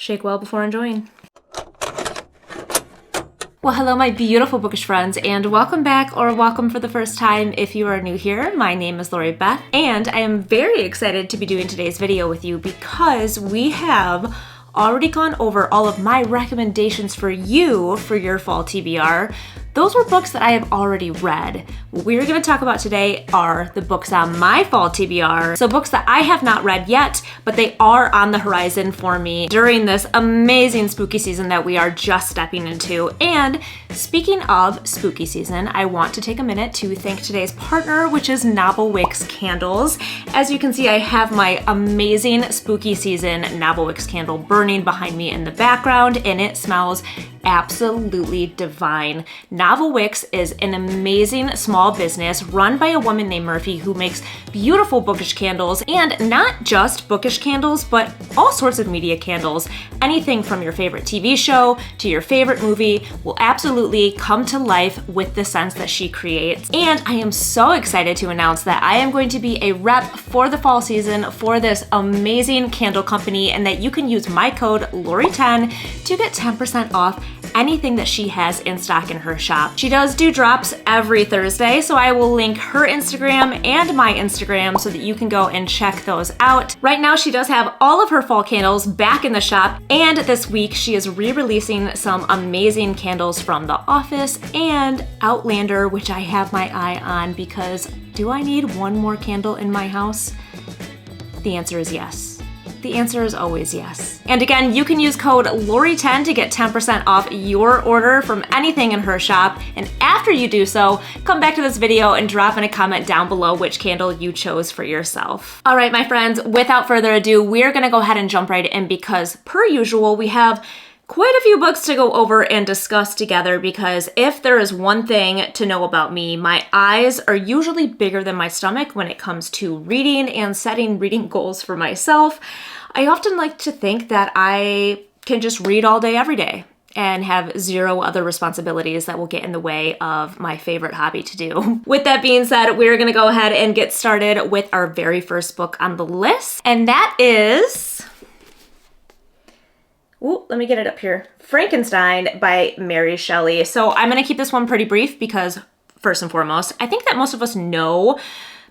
Shake well before enjoying. Well, hello my beautiful bookish friends, and welcome back, or welcome for the first time if you are new here. My name is MacBeth, and I am very excited to be doing today's video with you because we have already gone over all of my recommendations for you for your fall TBR. Those were books that I have already read. What we're going to talk about today are the books on my fall TBR. So books that I have not read yet, but they are on the horizon for me during this amazing spooky season that we are just stepping into. And speaking of spooky season, I want to take a minute to thank today's partner, which is Wicks candles. As you can see, I have my amazing spooky season Wicks candle burning behind me in the background, and it smells absolutely divine. Wicks is an amazing small business run by a woman named Murphy who makes beautiful bookish candles, and not just bookish candles, but all sorts of media candles. Anything from your favorite TV show to your favorite movie will absolutely come to life with the scents that she creates. And I am so excited to announce that I am going to be a rep for the fall season for this amazing candle company, and that you can use my code Lori10 to get 10% off anything that she has in stock in her shop. She does do drops every Thursday, so I will link her Instagram and my Instagram so that you can go and check those out. Right now, she does have all of her fall candles back in the shop, and this week she is re-releasing some amazing candles from The Office and Outlander, which I have my eye on because do I need one more candle in my house? The answer is yes. The answer is always yes. And again, you can use code Lori10 to get 10% off your order from anything in her shop. And after you do so, come back to this video and drop in a comment down below which candle you chose for yourself. All right, my friends, without further ado, we're gonna go ahead and jump right in because per usual, we have quite a few books to go over and discuss together, because if there is one thing to know about me, my eyes are usually bigger than my stomach when it comes to reading and setting reading goals for myself. I often like to think that I can just read all day, every day, and have zero other responsibilities that will get in the way of my favorite hobby to do. With that being said, we're gonna go ahead and get started with our very first book on the list, and that is, ooh, let me get it up here, Frankenstein by Mary Shelley. So I'm gonna keep this one pretty brief because, first and foremost, I think that most of us know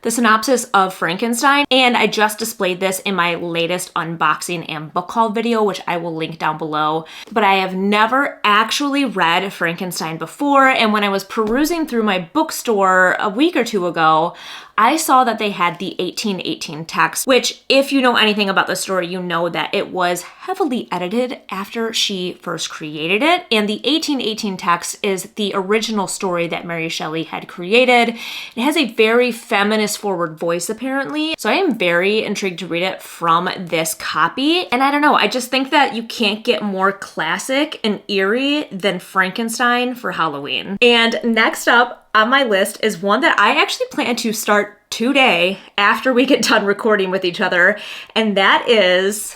the synopsis of Frankenstein, and I just displayed this in my latest unboxing and book haul video, which I will link down below. But I have never actually read Frankenstein before, and when I was perusing through my bookstore a week or two ago, I saw that they had the 1818 text, which, if you know anything about the story, you know that it was heavily edited after she first created it. And the 1818 text is the original story that Mary Shelley had created. It has a very feminist forward voice, apparently. So I am very intrigued to read it from this copy. And I don't know, I just think that you can't get more classic and eerie than Frankenstein for Halloween. And next up on my list is one that I actually plan to start today after we get done recording with each other, and that is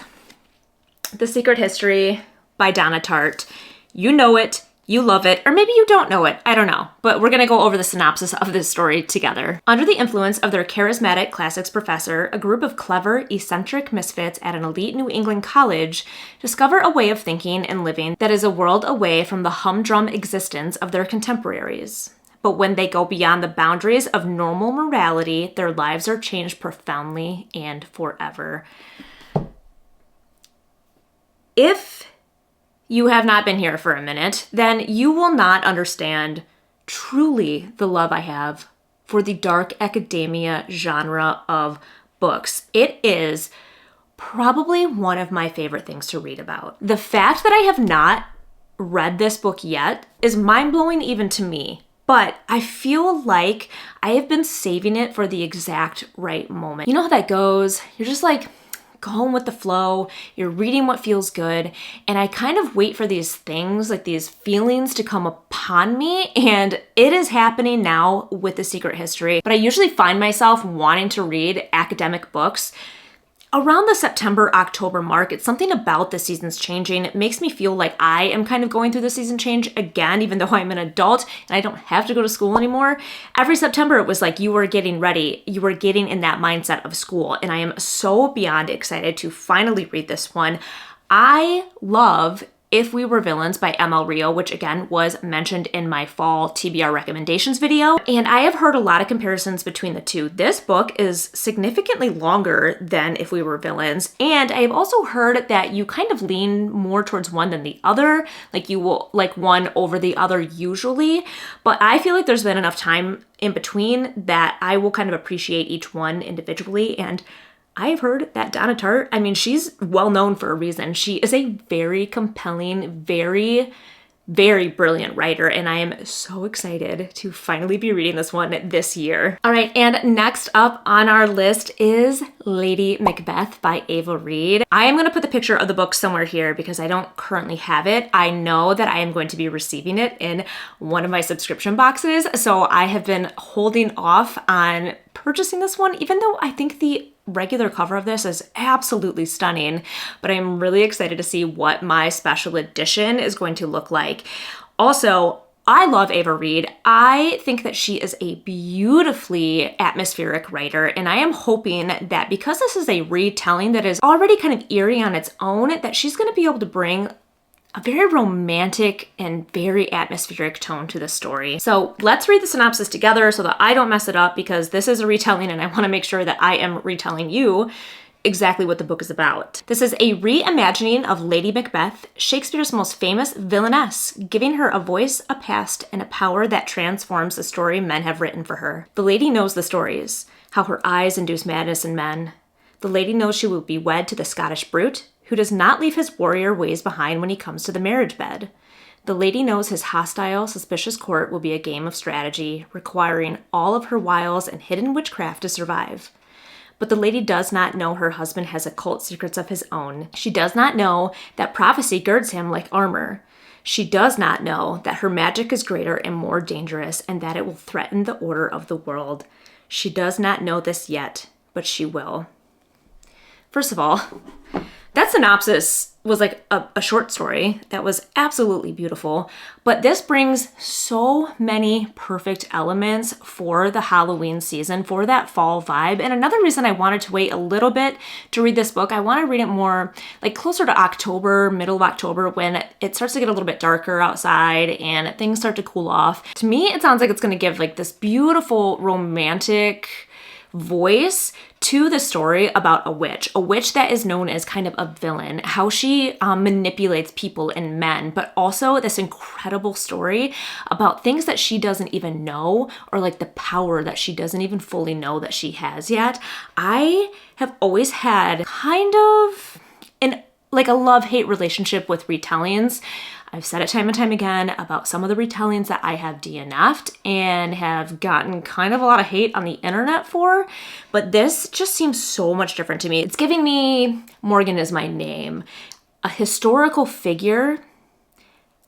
The Secret History by Donna Tartt. You know it, you love it, or maybe you don't know it, I don't know, but we're gonna go over the synopsis of this story together. Under the influence of their charismatic classics professor, a group of clever, eccentric misfits at an elite New England college discover a way of thinking and living that is a world away from the humdrum existence of their contemporaries. But when they go beyond the boundaries of normal morality, their lives are changed profoundly and forever. If you have not been here for a minute, then you will not understand truly the love I have for the dark academia genre of books. It is probably one of my favorite things to read about. The fact that I have not read this book yet is mind-blowing even to me. But I feel like I have been saving it for the exact right moment. You know how that goes? You're just like going with the flow, you're reading what feels good, and I kind of wait for these things, like these feelings to come upon me, and it is happening now with The Secret History. But I usually find myself wanting to read academic books around the September-October mark. It's something about the seasons changing. It makes me feel like I am kind of going through the season change again, even though I'm an adult and I don't have to go to school anymore. Every September, it was like you were getting ready. You were getting in that mindset of school. And I am so beyond excited to finally read this one. I love If We Were Villains by ML Rio, which again was mentioned in my fall TBR recommendations video. And I have heard a lot of comparisons between the two. This book is significantly longer than If We Were Villains. And I've also heard that you kind of lean more towards one than the other. Like you will like one over the other usually. But I feel like there's been enough time in between that I will kind of appreciate each one individually. And I've heard that Donna Tartt, I mean, she's well known for a reason. She is a very compelling, very, very brilliant writer, and I am so excited to finally be reading this one this year. All right, and next up on our list is Lady Macbeth by Ava Reid. I am gonna put the picture of the book somewhere here because I don't currently have it. I know that I am going to be receiving it in one of my subscription boxes, so I have been holding off on purchasing this one, even though I think the regular cover of this is absolutely stunning, but I'm really excited to see what my special edition is going to look like. Also, I love Ava Reid. I think that she is a beautifully atmospheric writer, and I am hoping that because this is a retelling that is already kind of eerie on its own, that she's going to be able to bring a very romantic and very atmospheric tone to the story. So let's read the synopsis together so that I don't mess it up, because this is a retelling and I want to make sure that I am retelling you exactly what the book is about. This is a reimagining of Lady Macbeth, Shakespeare's most famous villainess, giving her a voice, a past, and a power that transforms the story men have written for her. The lady knows the stories, how her eyes induce madness in men. The lady knows she will be wed to the Scottish brute, who does not leave his warrior ways behind when he comes to the marriage bed. The lady knows his hostile, suspicious court will be a game of strategy, requiring all of her wiles and hidden witchcraft to survive. But the lady does not know her husband has occult secrets of his own. She does not know that prophecy girds him like armor. She does not know that her magic is greater and more dangerous, and that it will threaten the order of the world. She does not know this yet, but she will. First of all, that synopsis was like a short story that was absolutely beautiful, but this brings so many perfect elements for the Halloween season, for that fall vibe. And another reason I wanted to wait a little bit to read this book, I want to read it more like closer to October, middle of October, when it starts to get a little bit darker outside and things start to cool off. To me, it sounds like it's going to give like this beautiful romantic voice to the story about a witch that is known as kind of a villain, how she manipulates people and men, but also this incredible story about things that she doesn't even know, or like the power that she doesn't even fully know that she has yet. I have always had kind of a love-hate relationship with retellings. I've said it time and time again about some of the retellings that I have DNF'd and have gotten kind of a lot of hate on the internet for, but this just seems so much different to me. It's giving me Morgan is my name, a historical figure,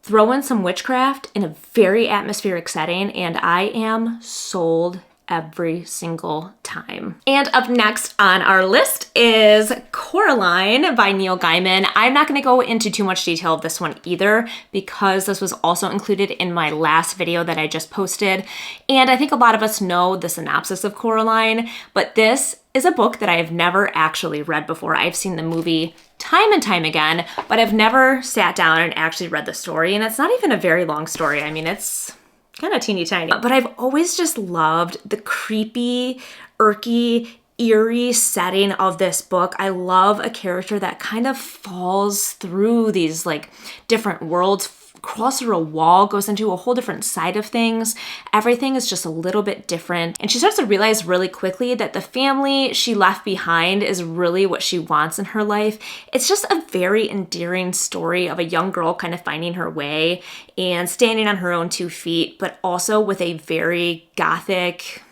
throw in some witchcraft in a very atmospheric setting, and I am sold every single time. And up next on our list is Coraline by Neil Gaiman. I'm not going to go into too much detail of this one either, because this was also included in my last video that I just posted. And I think a lot of us know the synopsis of Coraline, but this is a book that I have never actually read before. I've seen the movie time and time again, but I've never sat down and actually read the story. And it's not even a very long story. I mean, it's kind of teeny tiny, but I've always just loved the creepy, irky, eerie setting of this book. I love a character that kind of falls through these like different worlds, crosses through a wall, goes into a whole different side of things. Everything is just a little bit different. And she starts to realize really quickly that the family she left behind is really what she wants in her life. It's just a very endearing story of a young girl kind of finding her way and standing on her own 2 feet, but also with a very gothic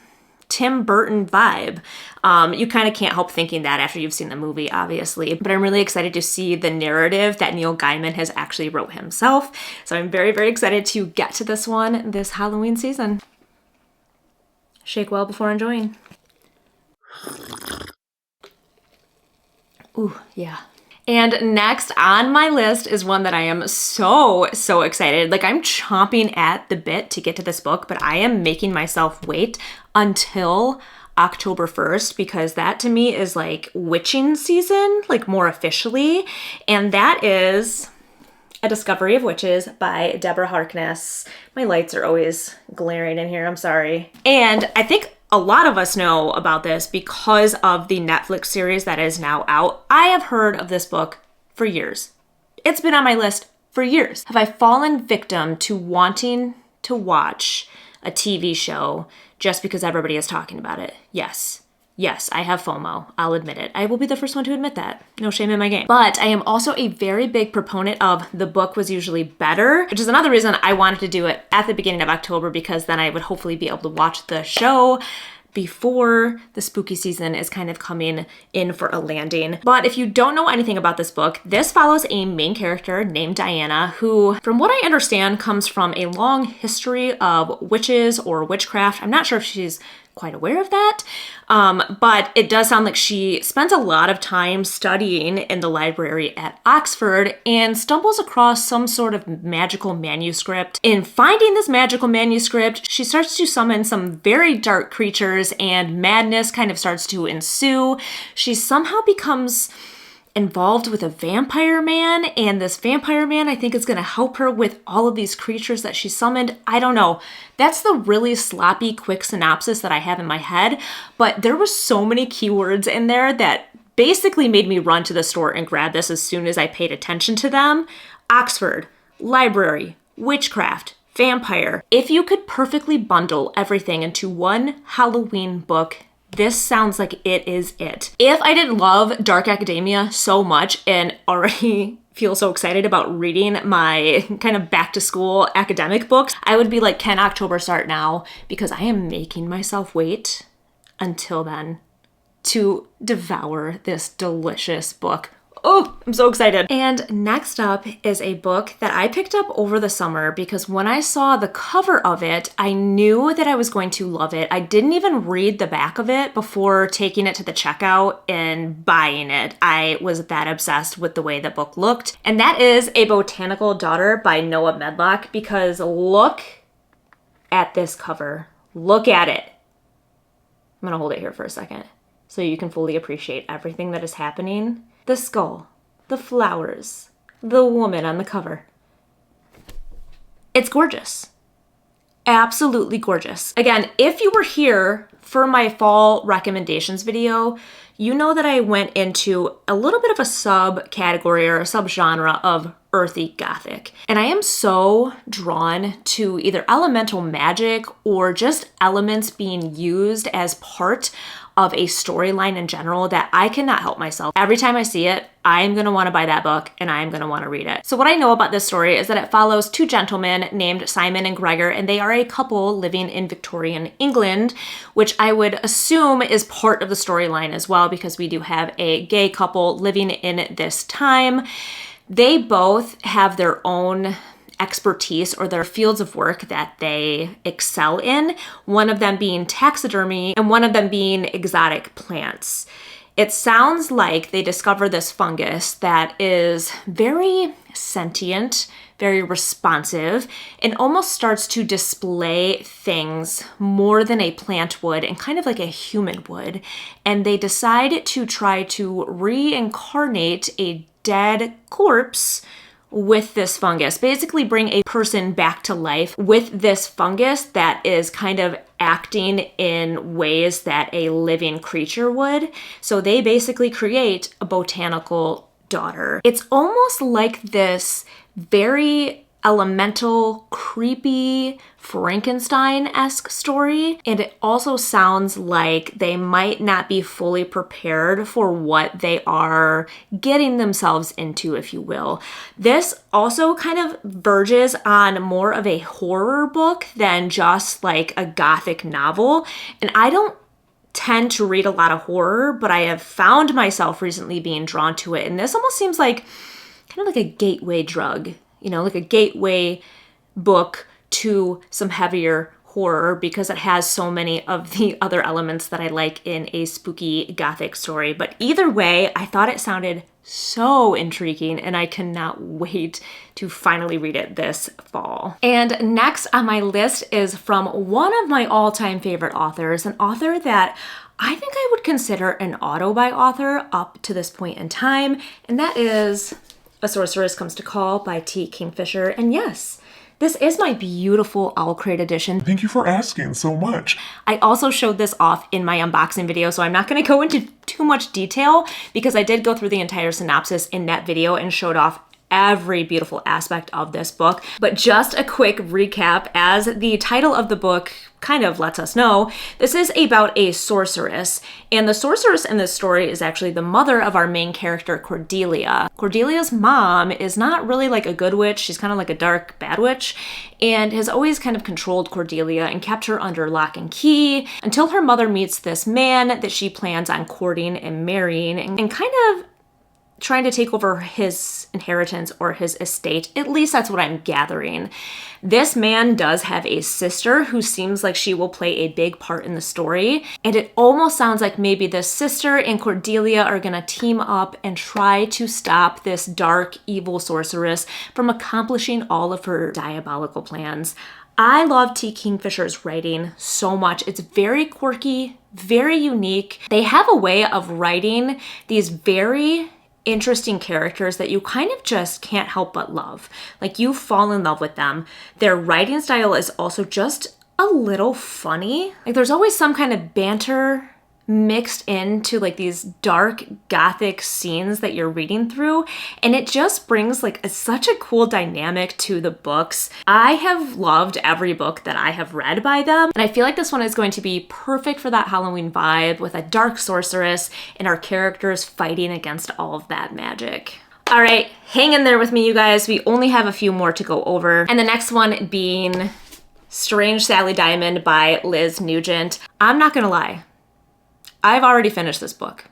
Tim Burton vibe. You kind of can't help thinking that after you've seen the movie, obviously, but I'm really excited to see the narrative that Neil Gaiman has actually wrote himself. So I'm very, very excited to get to this one this Halloween season. Shake well before enjoying. Ooh, yeah. And next on my list is one that I am so excited. Like, I'm chomping at the bit to get to this book, but I am making myself wait until October 1st because that to me is like witching season, like more officially. And that is A Discovery of Witches by Deborah Harkness. My lights are always glaring in here, I'm sorry. And I think a lot of us know about this because of the Netflix series that is now out. I have heard of this book for years. It's been on my list for years. Have I fallen victim to wanting to watch a TV show just because everybody is talking about it? Yes. Yes, I have FOMO. I'll admit it. I will be the first one to admit that. No shame in my game. But I am also a very big proponent of the book was usually better, which is another reason I wanted to do it at the beginning of October, because then I would hopefully be able to watch the show before the spooky season is kind of coming in for a landing. But if you don't know anything about this book, this follows a main character named Diana, who, from what I understand, comes from a long history of witches or witchcraft. I'm not sure if she's quite aware of that, but it does sound like she spends a lot of time studying in the library at Oxford and stumbles across some sort of magical manuscript. In finding this magical manuscript, she starts to summon some very dark creatures and madness kind of starts to ensue. She somehow becomes involved with a vampire man, and this vampire man I think is going to help her with all of these creatures that she summoned. I don't know. That's the really sloppy quick synopsis that I have in my head, but there were so many keywords in there that basically made me run to the store and grab this as soon as I paid attention to them. Oxford, library, witchcraft, vampire. If you could perfectly bundle everything into one Halloween book, this sounds like it is it. If I didn't love dark academia so much and already feel so excited about reading my kind of back to school academic books, I would be like, can October start now? Because I am making myself wait until then to devour this delicious book. Oh, I'm so excited. And next up is a book that I picked up over the summer because when I saw the cover of it, I knew that I was going to love it. I didn't even read the back of it before taking it to the checkout and buying it. I was that obsessed with the way the book looked. And that is A Botanical Daughter by Noah Medlock, because look at this cover. Look at it. I'm gonna hold it here for a second so you can fully appreciate everything that is happening. The skull, the flowers, the woman on the cover. It's gorgeous. Absolutely gorgeous. Again, if you were here for my fall recommendations video, you know that I went into a little bit of a subcategory or a subgenre of earthy gothic. And I am so drawn to either elemental magic or just elements being used as part of a storyline in general that I cannot help myself. Every time I see it, I'm gonna wanna buy that book and I'm gonna wanna read it. So what I know about this story is that it follows two gentlemen named Simon and Gregor, and they are a couple living in Victorian England, which I would assume is part of the storyline as well, because we do have a gay couple living in this time. They both have their own expertise or their fields of work that they excel in, one of them being taxidermy and one of them being exotic plants. It sounds like they discover this fungus that is very sentient, very responsive, and almost starts to display things more than a plant would and kind of like a human would. And they decide to try to reincarnate a dead corpse with this fungus. Basically bring a person back to life with this fungus that is kind of acting in ways that a living creature would. So they basically create a botanical daughter. It's almost like this very elemental, creepy, Frankenstein-esque story. And it also sounds like they might not be fully prepared for what they are getting themselves into, if you will. This also kind of verges on more of a horror book than just like a gothic novel. And I don't tend to read a lot of horror, but I have found myself recently being drawn to it. And this almost seems like kind of like a gateway drug, you know, like a gateway book to some heavier horror, because it has so many of the other elements that I like in a spooky gothic story. But either way, I thought it sounded so intriguing and I cannot wait to finally read it this fall. And next on my list is from one of my all-time favorite authors, an author that I think I would consider an auto by author up to this point in time, and that is A Sorceress Comes to Call by T. Kingfisher. And yes, this is my beautiful Owl Crate edition. Thank you for asking so much. I also showed this off in my unboxing video, so I'm not going to go into too much detail because I did go through the entire synopsis in that video and showed off every beautiful aspect of this book. But just a quick recap, as the title of the book kind of lets us know, this is about a sorceress, and the sorceress in this story is actually the mother of our main character, Cordelia. Cordelia's mom is not really like a good witch, she's kind of like a dark bad witch, and has always kind of controlled Cordelia and kept her under lock and key until her mother meets this man that she plans on courting and marrying, and kind of trying to take over his inheritance or his estate. At least that's what I'm gathering. This man does have a sister who seems like she will play a big part in the story. And it almost sounds like maybe this sister and Cordelia are gonna team up and try to stop this dark, evil sorceress from accomplishing all of her diabolical plans. I love T. Kingfisher's writing so much. It's very quirky, very unique. They have a way of writing these very interesting characters that you kind of just can't help but love. Like, you fall in love with them. Their writing style is also just a little funny. Like, there's always some kind of banter mixed into like these dark gothic scenes that you're reading through, and it just brings like such a cool dynamic to the books. I have loved every book that I have read by them, and I feel like this one is going to be perfect for that Halloween vibe with a dark sorceress and our characters fighting against all of that magic. All right, hang in there with me, you guys. We only have a few more to go over, and the next one being Strange Sally Diamond by Liz Nugent. I'm not gonna lie, I've already finished this book.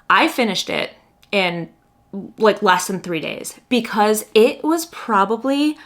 I finished it in like less than 3 days because it was probably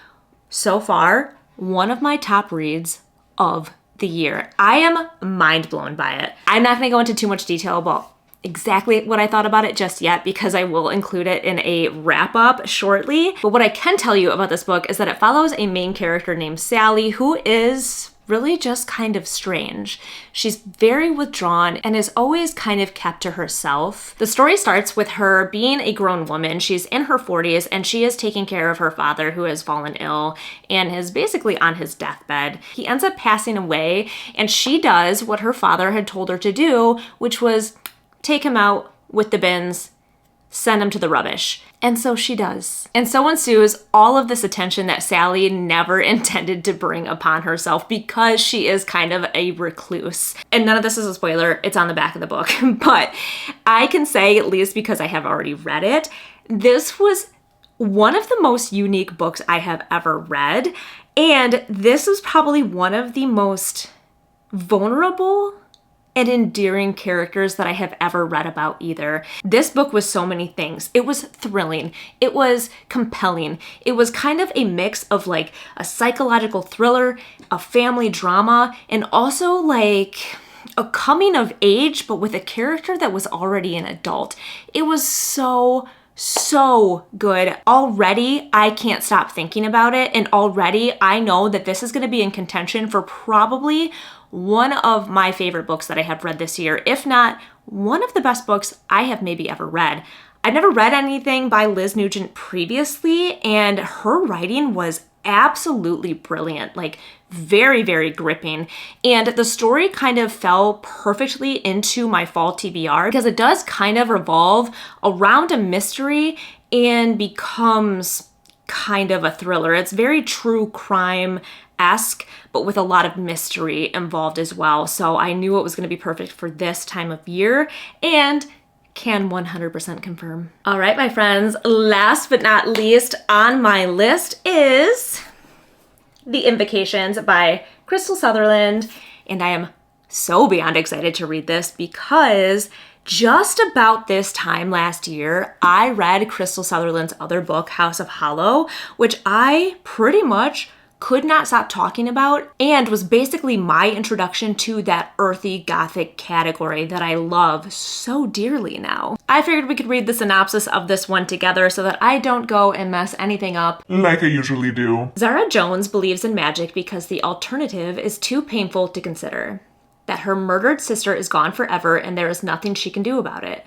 so far one of my top reads of the year. I am mind blown by it. I'm not gonna go into too much detail about exactly what I thought about it just yet because I will include it in a wrap up shortly. But what I can tell you about this book is that it follows a main character named Sally who is really just kind of strange. She's very withdrawn and is always kind of kept to herself. The story starts with her being a grown woman. She's in her 40s and she is taking care of her father who has fallen ill and is basically on his deathbed. He ends up passing away and she does what her father had told her to do, which was take him out with the bins, send him to the rubbish. And so she does. And so ensues all of this attention that Sally never intended to bring upon herself because she is kind of a recluse. And none of this is a spoiler, it's on the back of the book. But I can say, at least because I have already read it, this was one of the most unique books I have ever read. And this was probably one of the most vulnerable and endearing characters that I have ever read about either. This book was so many things. It was thrilling. It was compelling. It was kind of a mix of like a psychological thriller, a family drama, and also like a coming of age, but with a character that was already an adult. It was so good. Already, I can't stop thinking about it, and already I know that this is going to be in contention for probably one of my favorite books that I have read this year, if not one of the best books I have maybe ever read. I've never read anything by Liz Nugent previously, and her writing was absolutely brilliant, like very, very gripping. And the story kind of fell perfectly into my fall TBR because it does kind of revolve around a mystery and becomes kind of a thriller. It's very true crime-esque, but with a lot of mystery involved as well. So I knew it was going to be perfect for this time of year and can 100% confirm. All right, my friends, last but not least on my list is The Invocations by Crystal Sutherland. And I am so beyond excited to read this because just about this time last year, I read Crystal Sutherland's other book, House of Hollow, which I pretty much could not stop talking about and was basically my introduction to that earthy gothic category that I love so dearly now. I figured we could read the synopsis of this one together so that I don't go and mess anything up. Like I usually do. Zara Jones believes in magic because the alternative is too painful to consider. that her murdered sister is gone forever and there is nothing she can do about it.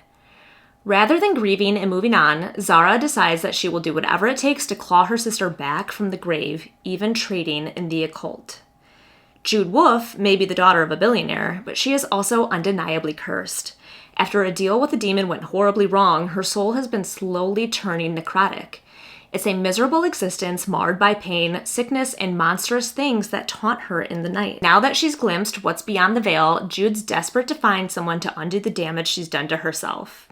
Rather than grieving and moving on, Zara decides that she will do whatever it takes to claw her sister back from the grave, even trading in the occult. Jude Wolfe may be the daughter of a billionaire, but she is also undeniably cursed. After a deal with the demon went horribly wrong, her soul has been slowly turning necrotic. It's a miserable existence marred by pain, sickness, and monstrous things that taunt her in the night. Now that she's glimpsed what's beyond the veil, Jude's desperate to find someone to undo the damage she's done to herself.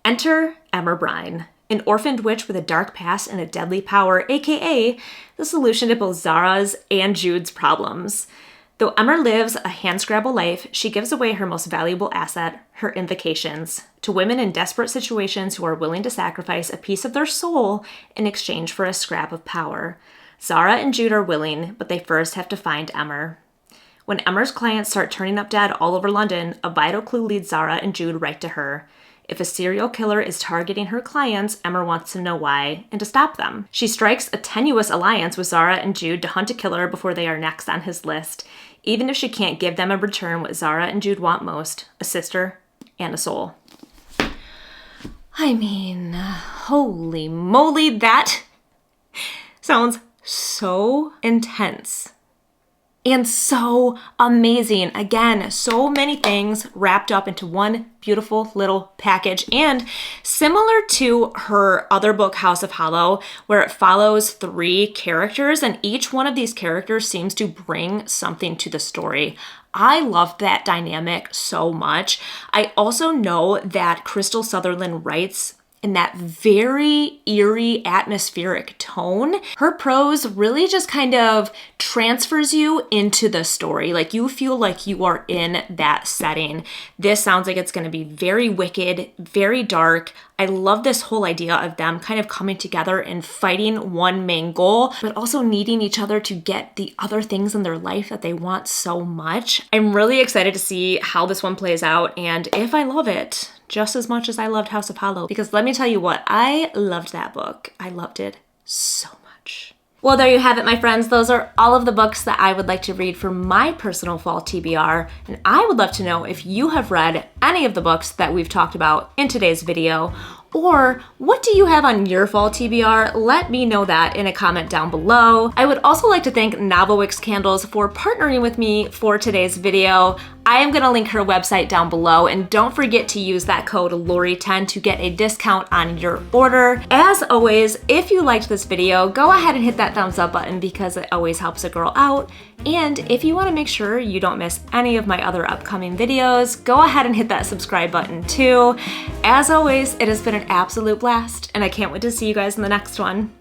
Enter Emmer Brine, an orphaned witch with a dark past and a deadly power, aka the solution to both Zara's and Jude's problems. Though Emmer lives a hand-scrabble life, she gives away her most valuable asset, her invocations, to women in desperate situations who are willing to sacrifice a piece of their soul in exchange for a scrap of power. Zara and Jude are willing, but they first have to find Emmer. When Emmer's clients start turning up dead all over London, a vital clue leads Zara and Jude right to her. If a serial killer is targeting her clients, Emmer wants to know why and to stop them. She strikes a tenuous alliance with Zara and Jude to hunt a killer before they are next on his list, even if she can't give them in return what Zara and Jude want most, a sister and a soul. I mean, holy moly, that sounds so intense. And so amazing. Again, so many things wrapped up into one beautiful little package. And similar to her other book, House of Hollow, where it follows 3 characters, and each one of these characters seems to bring something to the story. I love that dynamic so much. I also know that Crystal Sutherland writes in that very eerie, atmospheric tone. Her prose really just kind of transfers you into the story. Like, you feel like you are in that setting. This sounds like it's going to be very wicked, very dark. I love this whole idea of them kind of coming together and fighting one main goal, but also needing each other to get the other things in their life that they want so much. I'm really excited to see how this one plays out and if I love it just as much as I loved House of Hollow, because let me tell you what, I loved that book. I loved it so much. Well, there you have it, my friends. Those are all of the books that I would like to read for my personal fall TBR, and I would love to know if you have read any of the books that we've talked about in today's video, or what do you have on your fall TBR? Let me know that in a comment down below. I would also like to thank Novel Wicks Candles for partnering with me for today's video. I am gonna link her website down below, and don't forget to use that code LORI10 to get a discount on your order. As always, if you liked this video, go ahead and hit that thumbs up button because it always helps a girl out. And if you wanna make sure you don't miss any of my other upcoming videos, go ahead and hit that subscribe button too. As always, it has been an absolute blast, and I can't wait to see you guys in the next one.